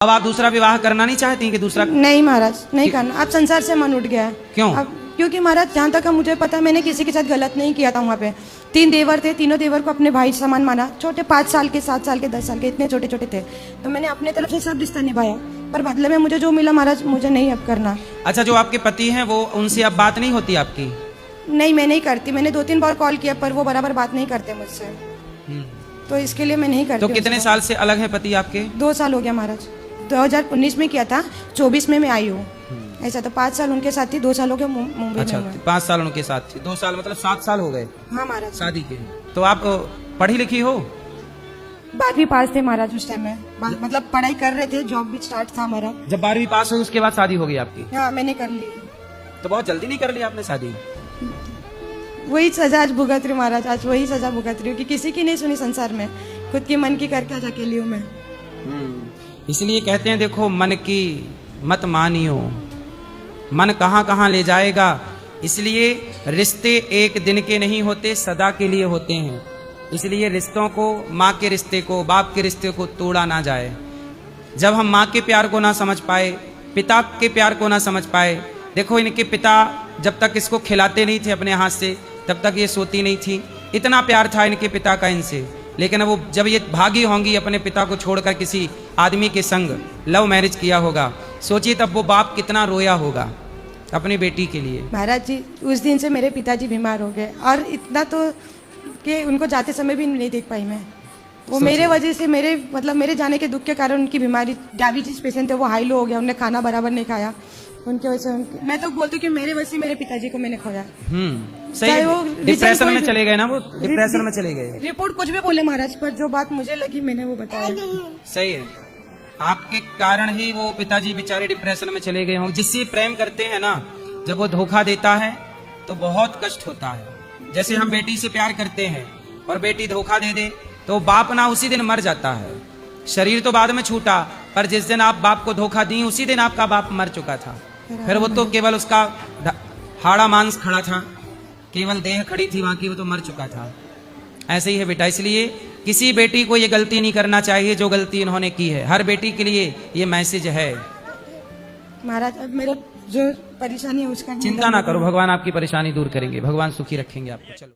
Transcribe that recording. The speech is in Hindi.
अब आप दूसरा विवाह करना नहीं चाहती कि दूसरा? नहीं महाराज, नहीं करना। अब संसार से मन उठ गया है। क्यों? अब क्योंकि महाराज जहाँ तक मुझे पता है, मैंने किसी के साथ गलत नहीं किया था। वहाँ पे 3 देवर थे, तीनों देवर को अपने भाई समान माना। छोटे 5 साल के, 7 साल के, 10 साल के, इतने छोटे छोटे थे। तो मैंने अपने तरफ से सब रिश्ता निभाया, पर बदले में मुझे जो मिला महाराज, मुझे नहीं अब करना। अच्छा, जो आपके पति हैं वो, उनसे अब बात नहीं होती आपकी? नहीं, मैं नहीं करती। मैंने 2-3 बार कॉल किया, पर वो बराबर बात नहीं करते मुझसे, तो इसके लिए मैं नहीं करती। तो कितने साल से अलग है पति आपके? 2 साल हो गया महाराज। 2019 में किया था, 24 में मैं आई हूँ। ऐसा तो 5 साल उनके साथ थी, 2 साल हो गए मुंबई अच्छा, में। 5 साल उनके साथ थी, 2 साल मतलब 7 साल हो गए हाँ महाराज। शादी के। तो आप पढ़ी लिखी हो? 12वीं पास थे महाराज उस टाइम में, मतलब पढ़ाई कर रहे थे, जॉब भी स्टार्ट था हमारा। जब 12वीं पास हुई उसके बाद शादी हो गई आपकी? हाँ, मैंने कर ली। तो बहुत जल्दी नहीं कर ली आपने शादी? वही सजा आज भुगत रही हूँ महाराज, आज वही सजा भुगत रही हूँ कि किसी की नहीं सुनी संसार में, खुद की मन की करके आज अकेली हूँ मैं। इसलिए कहते हैं देखो, मन की मत मानियो, मन कहाँ कहाँ ले जाएगा। इसलिए रिश्ते एक दिन के नहीं होते, सदा के लिए होते हैं। इसलिए रिश्तों को, माँ के रिश्ते को, बाप के रिश्ते को तोड़ा ना जाए। जब हम माँ के प्यार को ना समझ पाए, पिता के प्यार को ना समझ पाए, देखो इनके पिता जब तक इसको खिलाते नहीं थे अपने हाथ से, तब तक ये सोती नहीं थी। इतना प्यार था इनके पिता का इनसे, लेकिन वो जब ये भागी होंगी अपने पिता को छोड़कर किसी आदमी के संग, लव मैरिज किया होगा, सोचिए तब वो बाप कितना रोया होगा अपनी बेटी के लिए। महाराज जी, उस दिन से मेरे पिताजी बीमार हो गए, और इतना तो कि उनको जाते समय भी नहीं देख पाई मैं। वो मेरे वजह से, मेरे जाने के दुख के कारण उनकी बीमारी, डायबिटीज पेशेंट थे, वो हाई लो हो गया, उन्होंने खाना बराबर नहीं खाया। उनके वजह से मैं तो बोलती हूँ कि मेरे वजह से मेरे पिताजी को मैंने खोया। सही, वो डिप्रेशन में चले गए ना, वो डिप्रेशन में चले गए। रिपोर्ट कुछ भी बोले महाराज, पर जो बात मुझे लगी मैंने वो बताया। सही है, आपके कारण ही वो पिताजी बेचारे डिप्रेशन में चले गए हों। जिससे प्रेम करते हैं ना, जब वो धोखा देता है तो बहुत कष्ट होता है। जैसे हम बेटी से प्यार करते हैं और बेटी धोखा दे दे, तो बाप ना उसी दिन मर जाता है। शरीर तो बाद में छूटा, पर जिस दिन आप बाप को धोखा दी, उसी दिन आपका बाप मर चुका था। फिर वो तो केवल उसका हाड़ा मांस खड़ा था, केवल देह खड़ी थी वहां की, वो तो मर चुका था। ऐसे ही है बेटा, इसलिए किसी बेटी को ये गलती नहीं करना चाहिए जो गलती इन्होंने की है। हर बेटी के लिए ये मैसेज है। महाराज, अब मेरा जो परेशानी है उसका चिंता ना करो, भगवान आपकी परेशानी दूर करेंगे, भगवान सुखी रखेंगे आपको। चलो।